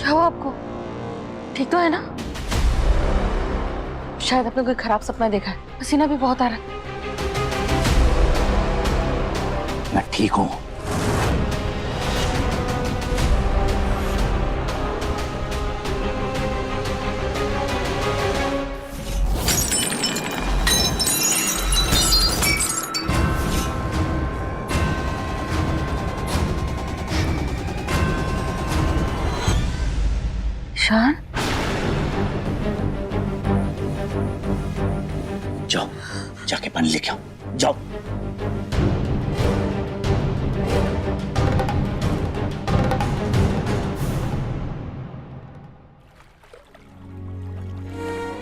क्या हुआ आपको? ठीक तो है ना? शायद आपने कोई खराब सपना देखा है। पसीना भी बहुत आ रहा है। मैं ठीक हूं। शान, जाओ, जाके पानी लेके आओ, जाओ।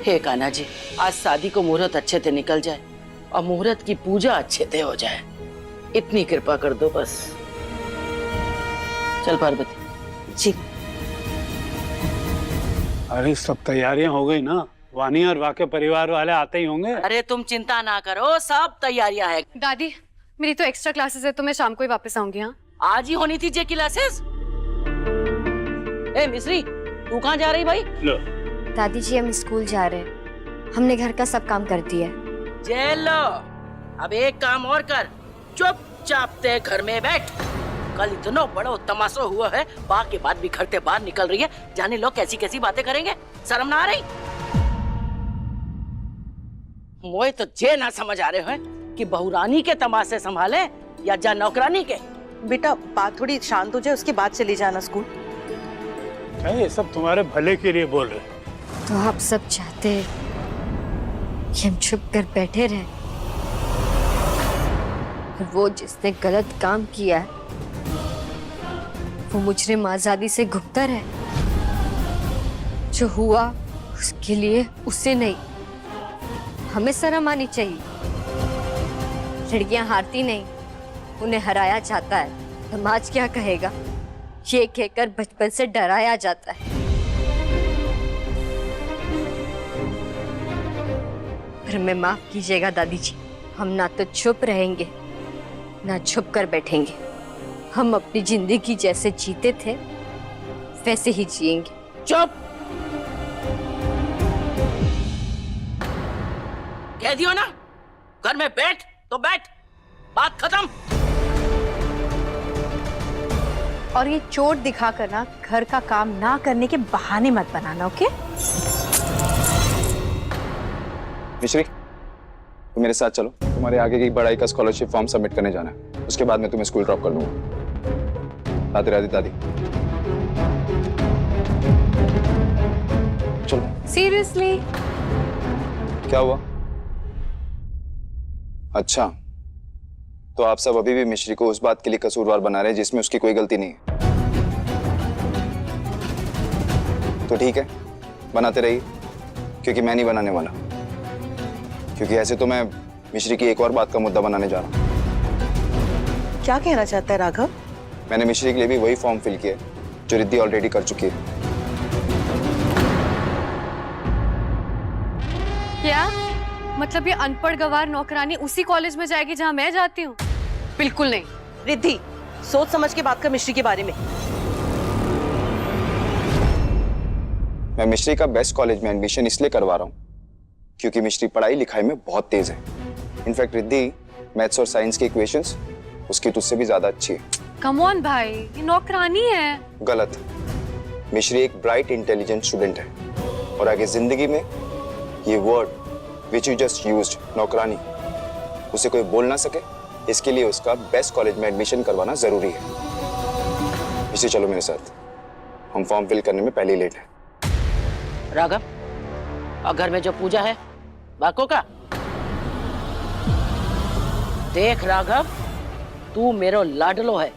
हे कान्हा जी, आज शादी को मुहूर्त अच्छे से निकल जाए और मुहूर्त की पूजा अच्छे से हो जाए, इतनी कृपा कर दो बस। चल पार्वती जी। अरे सब तैयारियां हो गई ना? वानी और वाके परिवार वाले आते ही होंगे। अरे तुम चिंता ना करो, सब तैयारियां हैं। दादी, मेरी तो एक्स्ट्रा क्लासेस है, तो मैं शाम को ही वापस आऊंगी। हाँ, आज ही होनी थी जे क्लासेस। ए मिश्री, तू कहाँ जा रही भाई? लो। दादी जी, हम स्कूल जा रहे हैं। हमने घर का सब काम कर दिया है। जे लो, अब एक काम और कर, चुपचाप ते घर में बैठ। कल इतना बड़ा तमाशा हुआ है, बात के बाद भी घर से बाहर निकल रही है, जाने लोग कैसी कैसी बातें करेंगे, शर्म ना आ रही? मोए तो जे ना समझ आ रहे हैं कि बहुरानी के तमाशे संभाले या जा नौकरानी के। बेटा, बात थोड़ी शांत हो जाए, उसके बाद चली जाना स्कूल। क्या ये सब तुम्हारे भले के लिए बोल रहे हैं? तो आप सब चाहते हैं कि हम चुप कर बैठे रहें? और वो जिसने गलत काम किया है वो मुजरिम आजादी से घुमता रहे? जो हुआ उसके लिए उसे नहीं, हमें शर्म आनी चाहिए। लड़कियां हारती नहीं, उन्हें हराया जाता है। समाज क्या कहेगा ये कहकर बचपन से डराया जाता है। पर हमें माफ कीजिएगा दादी जी, हम ना तो चुप रहेंगे ना छुप कर बैठेंगे। हम अपनी जिंदगी जैसे जीते थे वैसे ही जिएंगे। चुप! कह दियो ना, घर में बैठ तो बैठ, बात खत्म। और ये चोट दिखाकर ना घर का काम ना करने के बहाने मत बनाना, ओके? मिश्री, तुम मेरे साथ चलो। तुम्हारे आगे की पढ़ाई का स्कॉलरशिप फॉर्म सबमिट करने जाना है। उसके बाद मैं तुम्हें स्कूल ड्रॉप कर दूंगा। राधे राधे दादी। चलो। सीरियसली? क्या हुआ? अच्छा, तो आप सब अभी भी मिश्री को उस बात के लिए कसूरवार बना रहे हैं जिसमें उसकी कोई गलती नहीं है। तो ठीक है, बनाते रहिए, क्योंकि मैं नहीं बनाने वाला। क्योंकि ऐसे तो मैं मिश्री की एक और बात का मुद्दा बनाने जा रहा हूं। क्या कहना चाहता है राघव? मैंने मिश्री के लिए भी वही फॉर्म फिल किया जो रिद्धि ऑलरेडी कर चुकी है। क्या मतलब ये अनपढ़ गवार नौकरानी उसी कॉलेज में जाएगी जहां मैं जाती हूँ? बिल्कुल नहीं। रिद्धि, सोच समझ के बात कर मिश्री के बारे में। मैं मिश्री का बेस्ट कॉलेज में एडमिशन इसलिए करवा रहा हूँ क्योंकि मिश्री पढ़ाई लिखाई में बहुत तेज है। इनफैक्ट रिद्धि मैथ्स और साइंस की इक्वेशंस उसकी तुझसे भी ज्यादा अच्छी है। कम ऑन भाई, ये नौकरानी है। गलत। मिश्री एक ब्राइट इंटेलिजेंट स्टूडेंट है और आगे जिंदगी में ये word which you just used, नौकरानी, उसे कोई बोल ना सके, इसके लिए उसका बेस्ट कॉलेज में एडमिशन करवाना जरूरी है। इसे चलो मेरे साथ, हम फॉर्म फिल करने में पहले ही लेट हैं। राघव, और घर में जो पूजा है बाको का, देख राघव, तू मेरो लाडलो है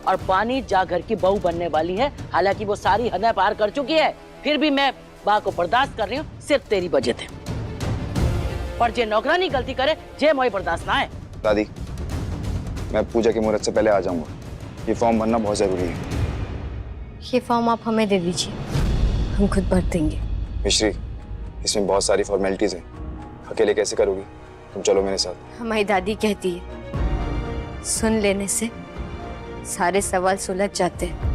और पानी जा घर की बहू बनने वाली है। हालांकि वो सारी हदें पार कर चुकी है, फिर भी मैं बा को बर्दाश्त कर रही हूँ सिर्फ तेरी वजह से। पर जे नौकरानी गलती करे, जे मोई बर्दाश्त ना है। दादी, मैं पूजा के मुहूर्त से पहले आ जाऊंगा। ये फॉर्म भरना बहुत जरूरी है। ये फॉर्म आप हमें दे दीजिए, हम खुद भर देंगे। मिश्री, इसमें बहुत सारी फॉर्मेलिटीज हैं, अकेले कैसे करोगी? तुम चलो मेरे साथ। हमारी दादी कहती है सुन लेने से सारे सवाल सुलझ जाते हैं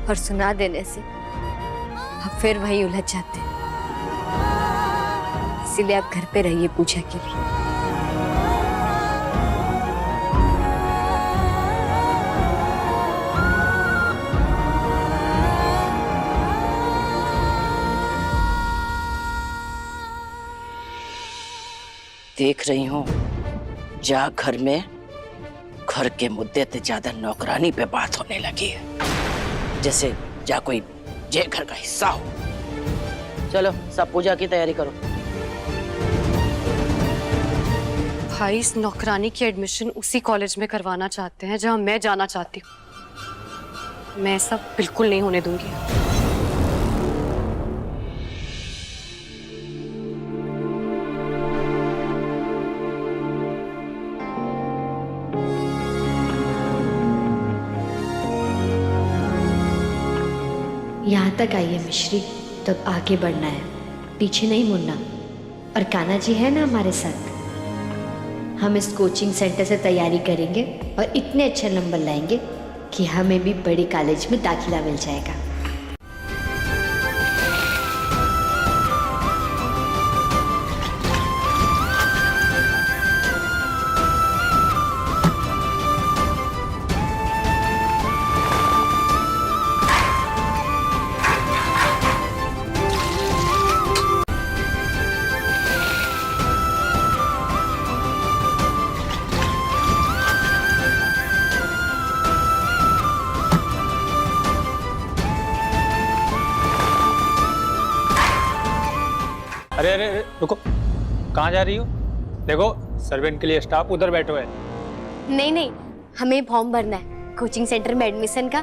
और सुना देने से आप फिर वही उलझ जाते हैं। इसीलिए आप घर पे रहिए पूजा के लिए। देख रही हूँ जा घर में घर के मुद्दे से ज्यादा नौकरानी पे बात होने लगी है, जैसे जा कोई जे घर का हिस्सा हो। चलो सब पूजा की तैयारी करो। भाई इस नौकरानी की एडमिशन उसी कॉलेज में करवाना चाहते हैं जहां मैं जाना चाहती हूँ। मैं ऐसा बिल्कुल नहीं होने दूंगी। यहाँ तक आई है मिश्री, तो अब आगे बढ़ना है, पीछे नहीं मुड़ना। और कान्हा जी है ना हमारे साथ। हम इस कोचिंग सेंटर से तैयारी करेंगे और इतने अच्छे नंबर लाएंगे कि हमें भी बड़ी कॉलेज में दाखिला मिल जाएगा। अरे अरे अरे रुको, कहाँ जा रही हो? देखो सर्वेंट के लिए स्टाफ उधर बैठो है। नहीं नहीं, हमें फॉर्म भरना है कोचिंग सेंटर में एडमिशन का।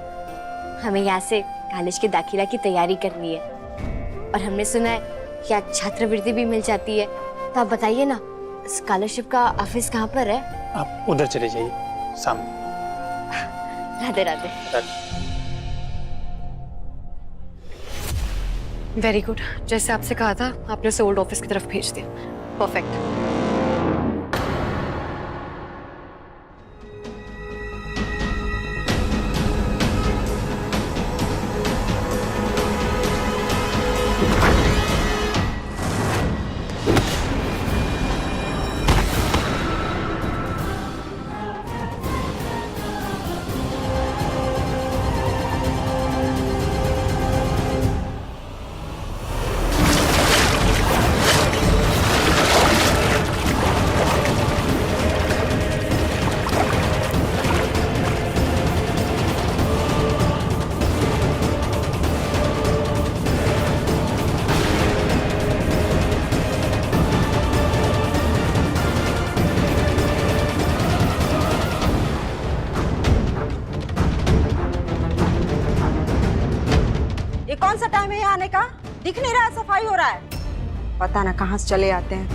हमें यहाँ से कॉलेज के दाखिला की तैयारी करनी है और हमने सुना है कि आज छात्रवृत्ति भी मिल जाती है। तो आप बताइए ना, स्कॉलरशिप का ऑफिस कहाँ पर है? आप उधर चले जाइए सामने। राधे राधे। वेरी गुड, जैसे आपसे कहा था आपने उसे ओल्ड ऑफिस की तरफ भेज दिया। परफेक्ट। कौन सा टाइम है यहाँ आने का? दिख नहीं रहा, सफाई हो रहा है। पता ना कहाँ से चले आते हैं।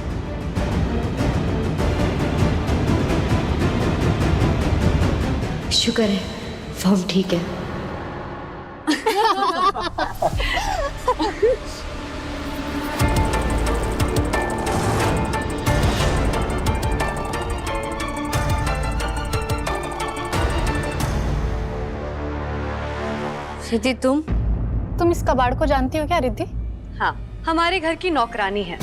शुक्र है फॉर्म ठीक है। रिद्धि तुम इस कबाड़ को जानती हो क्या रिद्धि? हाँ, हमारे घर की नौकरानी है।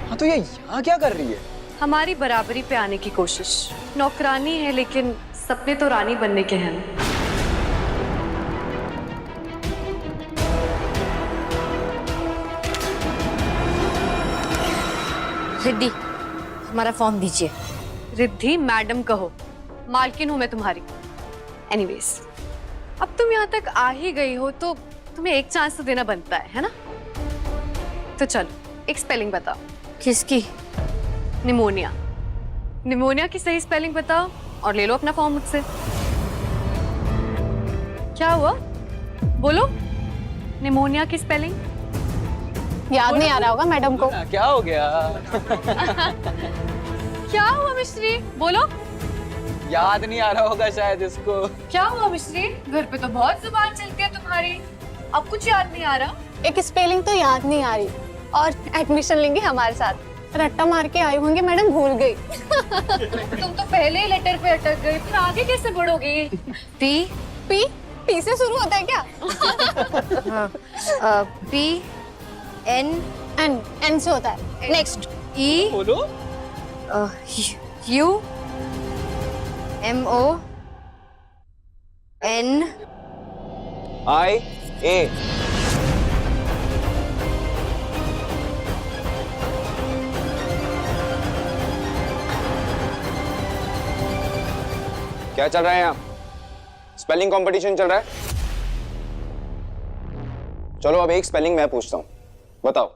हाँ, तो ये यहाँ क्या कर रही है? हमारी बराबरी पे आने की कोशिश। नौकरानी है लेकिन सपने तो रानी बनने के हैं। रिद्धि, हमारा फॉर्म दीजिए। रिद्धि मैडम कहो, मालकिन हूं मैं तुम्हारी। एनीवेज, अब तुम यहाँ तक आ ही गई हो तो तुम्हें एक चांस तो देना बनता है ना? तो चलो एक स्पेलिंग बताओ। किसकी? निमोनिया। निमोनिया की सही स्पेलिंग बताओ और ले लो अपना फॉर्म मुझसे। क्या हुआ? बोलो। निमोनिया की स्पेलिंग याद नहीं आ रहा होगा मैडम को। क्या हो गया? क्या हुआ मिश्री? बोलो। याद नहीं आ रहा होगा शायद इसको। क्या हुआ मिश्री? घर पे तो बहुत जुबान चलती है तुम्हारी, अब कुछ याद नहीं आ रहा? एक स्पेलिंग तो याद नहीं आ रही और एडमिशन लेंगे हमारे साथ। रट्टा मार के आई होंगी मैडम, भूल गई। तुम तो पहले ही लेटर पे अटक गई, फिर आगे कैसे बढ़ोगी? पी पी पी से शुरू होता है क्या? हाँ PN एन से होता है। नेक्स्ट। E बोलो। U MO N IA। क्या चल रहा है यहाँ? स्पेलिंग कंपटीशन चल रहा है? चलो अब एक स्पेलिंग मैं पूछता हूँ, बताओ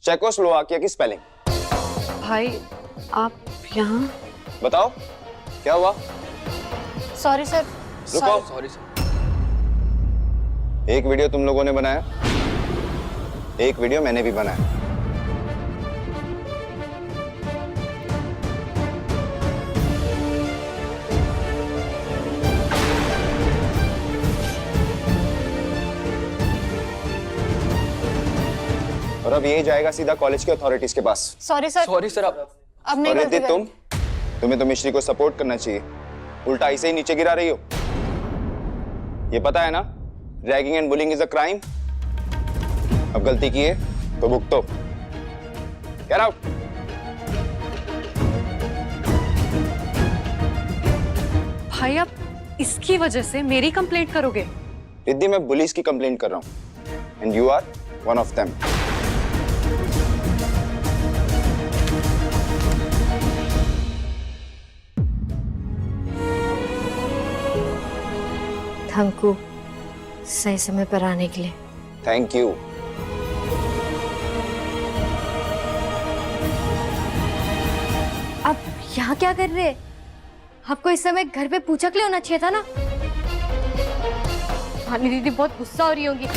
चेकोस्लोवाकिया की स्पेलिंग। भाई आप यहाँ? बताओ क्या हुआ? Sorry sir. रुको। Sorry sir. एक वीडियो तुम लोगों ने बनाया, एक वीडियो मैंने भी बनाया। और अब ये जाएगा सीधा कॉलेज के अथॉरिटीज के पास। Sorry sir. Sorry sir. आप अब नहीं और गलती रिद्धि, तुम्हें तो मिश्री को सपोर्ट करना चाहिए, उल्टा ऐसे ही नीचे गिरा रही हो। ये पता है ना, ragging and bullying is a crime. अब गलती की है तो भुगतो। Get out. भाई आप इसकी वजह से मेरी कंप्लेंट करोगे? रिद्धि, मैं बुलीज की कंप्लेंट कर रहा हूँ and you are one of them. हमको सही समय पर आने के लिए। Thank you. अब यहाँ क्या कर रहे? आपको इस समय घर पे पूछा के लिए होना चाहिए था ना। भानी दीदी बहुत गुस्सा हो रही होंगी।